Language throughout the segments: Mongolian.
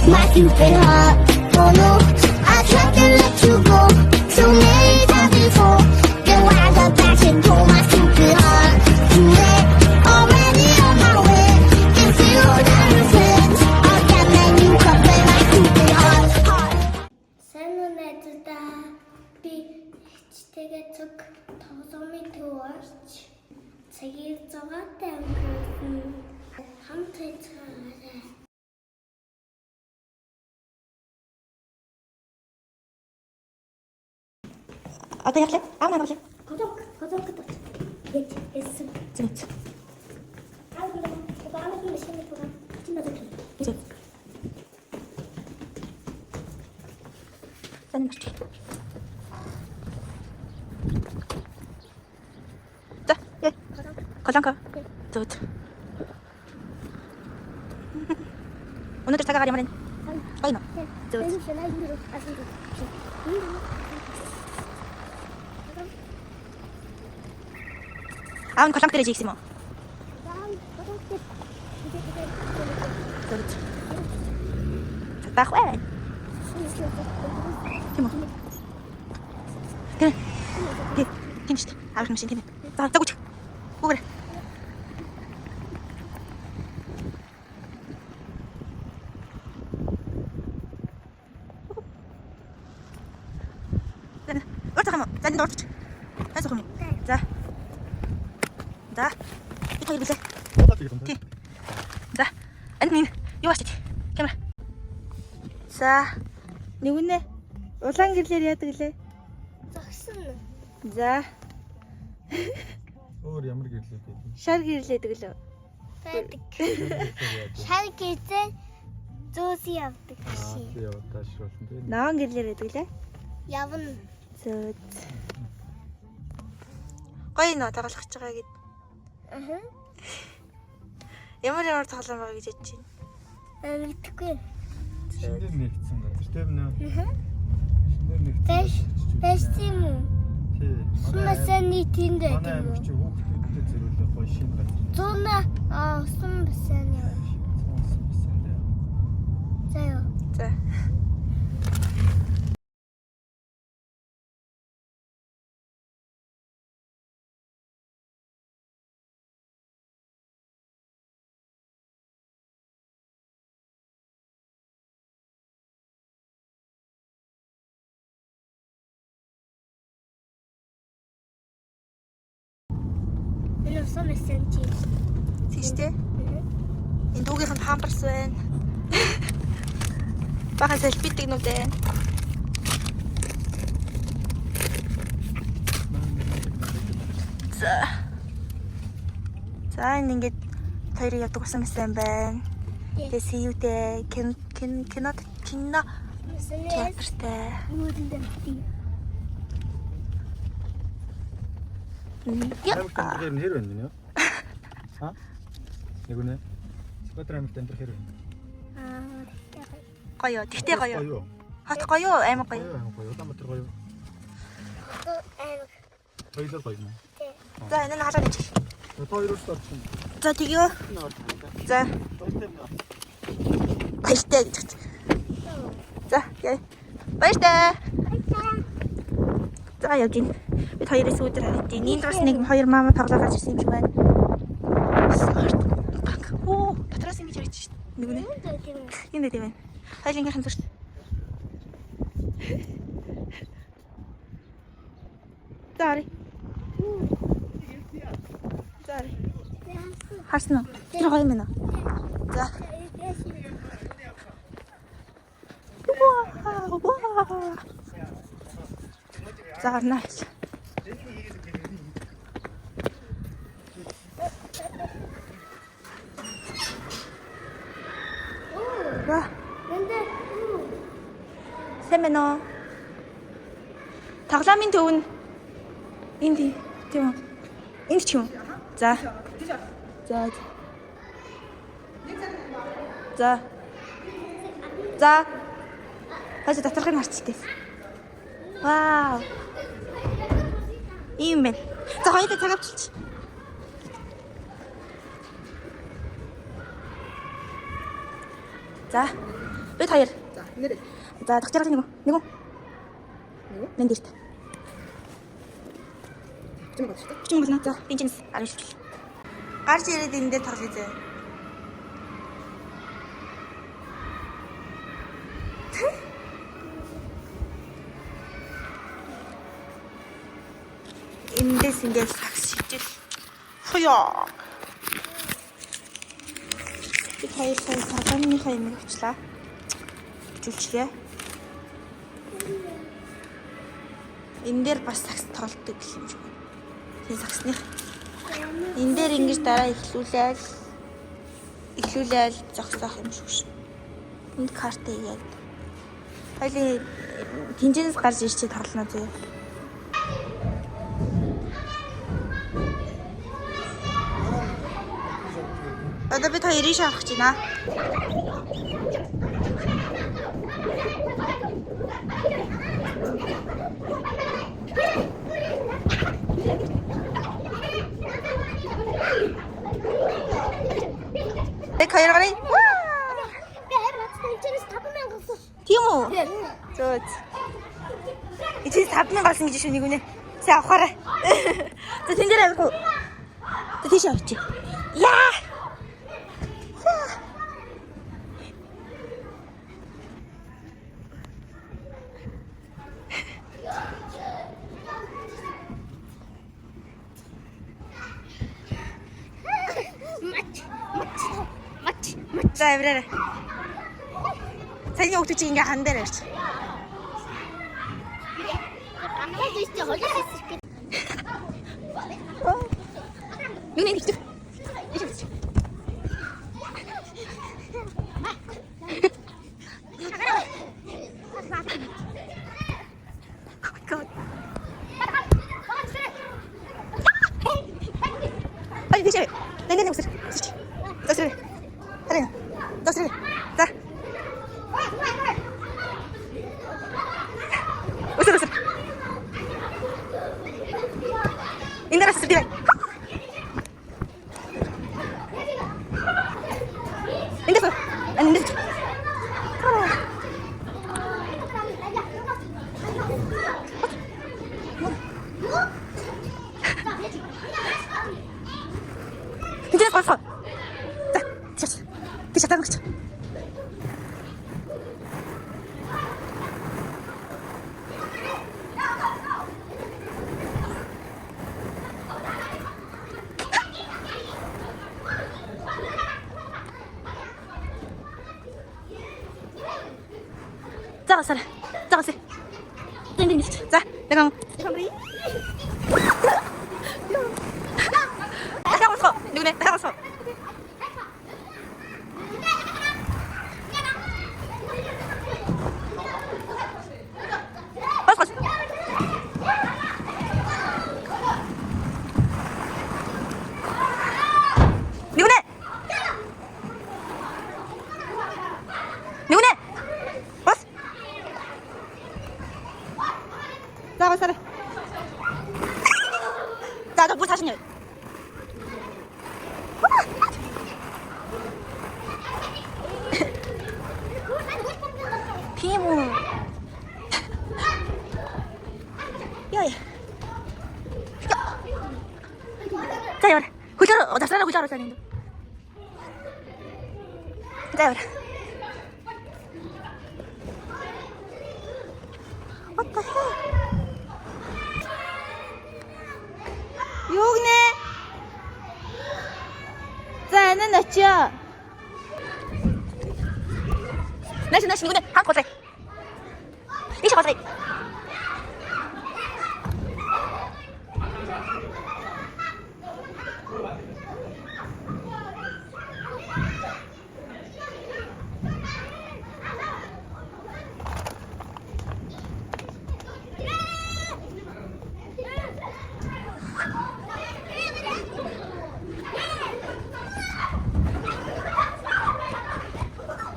my stupid heart. Oh no, I tried to let you go so many times before. Then wound up back and pull my stupid heart. Too late, already on my way. If you don't friends, I'll get that new cup in my stupid heart. Сайн уу найзуудаа би хичтэйгээ цог тоглоомын төв орч цагийг 6-тай өнгөрөөсөн хамт хайцгаарай. Одоо яглаа? Аав намаа яглаа? Годон гэдэг. Эссэн. Зүг. Аав нь машин програм чинь надад. Зүг. Санамч. За, яа. Колонка. Зүг. Өнөөдөр цагаагаар ямар вэ? Гоё. Зүг. 아운 거상 때리지 있으면. 딱 왜? 힘어. 그래. 힘시다. 아우 힘시 힘. 자, 자고 쳐. 오그래. 잠깐만. 자, 너 어떻게? 해서 그럼. 자. 자, 이 토이 보세요. 자, 아니, юу ачиж? Камера. За, нэгүнэ. Улаан гэрлэр яадаг лээ? Зогсон. За. Өөр ямар гэрлээ гэдэг. Шар гэрлээдэг лөө. Байдаг. Шар гизээ зөөс явдаг ши. Тий яваа таашруулсан тийм. Наан гэрлэр яадаг лээ? Явна. Зөө. Гоё нөө тоглох гэж байгаа гэд. Аа. Ямар тоглоом байгаа гэж бодож байна. Мэдхгүй. Шинээр нэгдсэн газар тийм нэ. Аа. Шинээр нэгдсэн. Бэш тийм үү? Тий. Сумасаны тэнд Манай байдаг амир үү? чи хүүхдүүдэд зэрүүлээ гоё шинэ газар. Зуна сумасаны. Заяа. За. Энэ сумасаны. Тийштэй. Энэ дүүгийнх нь памперс байна. Бахан селфидэг нүд байна. За. За энэ ингээд хоёрын явдаг усан мэсэн байна. Тэгээ сэвтэй кино театртай. Амир тэмдгээр нь хэр байна нэ? Ха? Нэгүнэ. Скватер амир тэмдэр хэр байна? Гоё. Тэгтээ гоё. Гоё. Хат гоё, амар гоё. Гоё. Улаанбаатар гоё. Хоёулаа гоё юм. За энэ нь халаа гэж. Хоёроос орсон. За тэгё. За. Баяртай гэж. За, яа. Баяртай. За явж гин. Бид хоёрын сүүдэр харагдیں۔ Нийт бас нэг хоёр маама тоглоо гарч ирсэн юм шиг байна. Оо, дотроос ингэж ярьж шít. Нэгүнэ. Энд дээ байна. Хайлынхын зүрт. Зари. Зари. Харсан уу? Тэр гоё юм аа. За. Вау. За nice. За. Сэмэнэ. Тоглоомын төв нь энд тийм үү? Энд ч юм. За. За. За. За. Хөөе доторх нь харцтай. Вау. Ийм байна. За хоёул цаг авчилч. За. Бид хоёр. За нэрээ. За тагчаар нэг үү? Мен дээрт. Чим гоо шүү дээ. Хүчин болно. За бинжинс гарна шүү. Гарч ирээд энэ дээр тоглоё зөө. Эндээс ингээд сакс шижил. Хуяа. Бид хоёр сая сарганыхаа юм авчлаа. Хичүүлчихье. Энэ дээр бас сакс тоглолттой гэх юм шиг. Тийм саксных. Энэ дээр ингэж дараа эхлүүлээл зогсоох юм шиг шин. Энд карт хийгээд. Хоёлын тэнцэнээс гарч ирчээ тоглоно зөө. Одоо бид хоёр ийш авах гэж байна. Тэг хоёр гарыг. Эцээс 5,000 болсон. Тийм үү? Зөө. Эцээс 5,000 гарсан гэж шүү нэг үнэ. Сэ авахаарай. За тэн дээр авахгүй. За тийш авчих. Яа! За эврээрээ. Саяны хүүхдүүд чинь ингээ хан дээр ирж. Амраад ийч холиос ирэх. Юу нэг ихтэй. Ай дише. Нэ усэр. Усэр. Харин. Усэр. За. Усэр. Энэ раз дий. Энд дэ. Энд дэ. Тэнд гоо. За. Тийш татах гэж. Заасаа. Заасаа. Тэнд за. 내가 잠깐만. 나가서. 누구네? 나가서. 봤어. 누구네? 누구네? 봤어. 나가서. 자, 너 물 40년. 피모. 야야. 자, 여라. 후자로, 나사라 후자로 사는 거. 자, 여라. What the hell? 여기네. 자, 는 났죠? 나시 누구네? 한 거지. 이시 거지.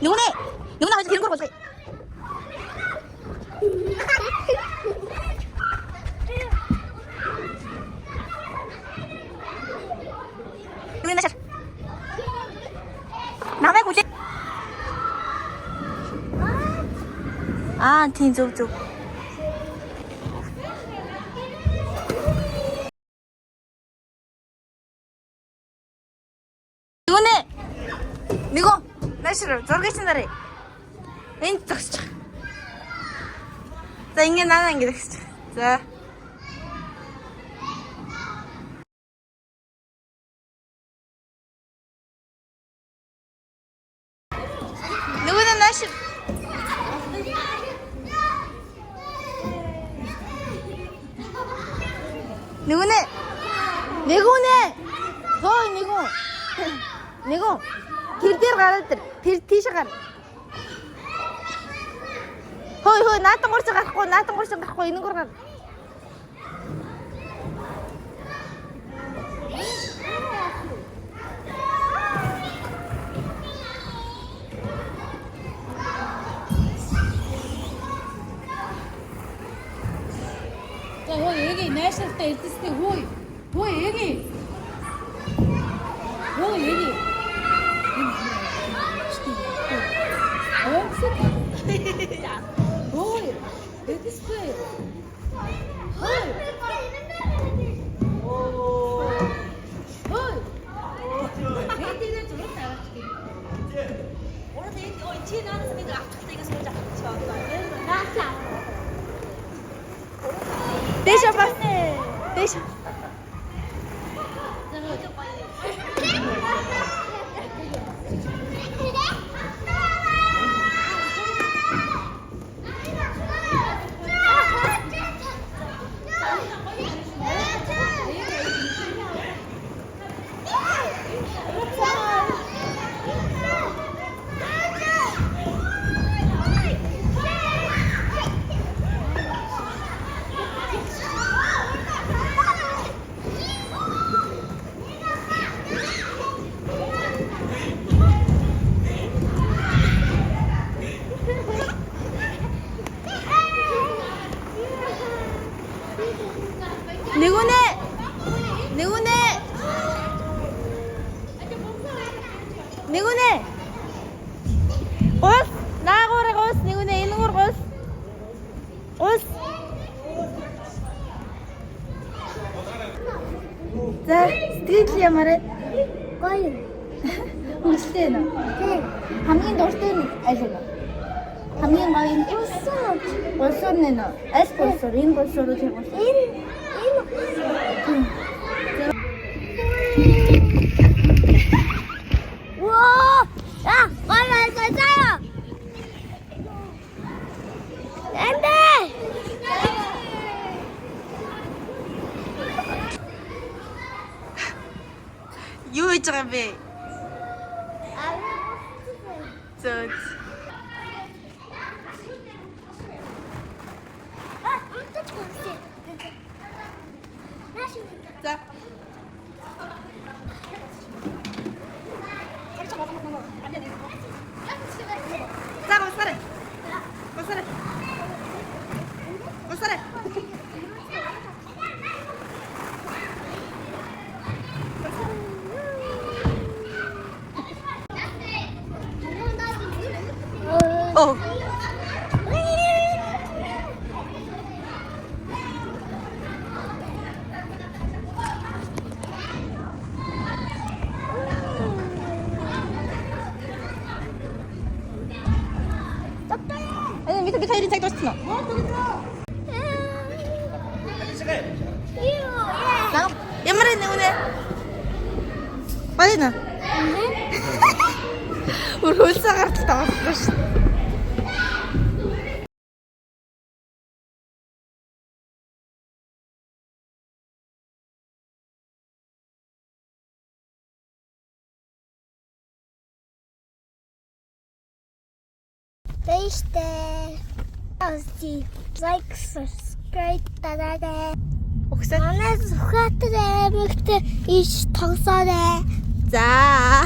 누구네? 누구나 어디서 기름 걸어 보세요. 누구나 샷. 남의 고지. Тийм зөв. Нэгү наашир зургийг чинь дарыг. Энд зогсчих. За ингэ наана ингэ зогсчих. За. Нэгүнэ наашир. Нэгүнэ. Хой нэгү. Тэр дээр гараад тэр тийш гар. Хой наатан гурч гарахгүй энэ гур гар. 자, 여기 내실 때 있을 때 호이 여기. 호이 여기 있을 때. 호이. 애들은 저렇게 알았지. 오늘 뒤에 나는 소리가 아까부터 이거 소리 잡고 Deixa pra... Deixa. Нэгүнэ. Гус, наагуураа гус, нэгүнэ энэ гур гус. Гус. За, сэтгэл ямаарэ? Гоё. Хүчтэй нэ. Тэг. Хамгийн дуртай нь аль вэ? Хамгийн гоё нь улсуур нэ. Аль улсуур? Энэ улсуур уу тэр улсуур? Энэ. 와! 야, 빨리 가자요. 안 돼. Юу хийж байгаа юм бэ? Зөө. За. 자, 고사래. 어. 아니 밑에 이런 책도 있어. 나 옛말에 오늘 빨리 나. 우리 벌써 같이 나왔어. Beste. Aussie. Like, subscribe, 따라래. 옥상. 안에서 같은 애들 이시 덕선에. 자.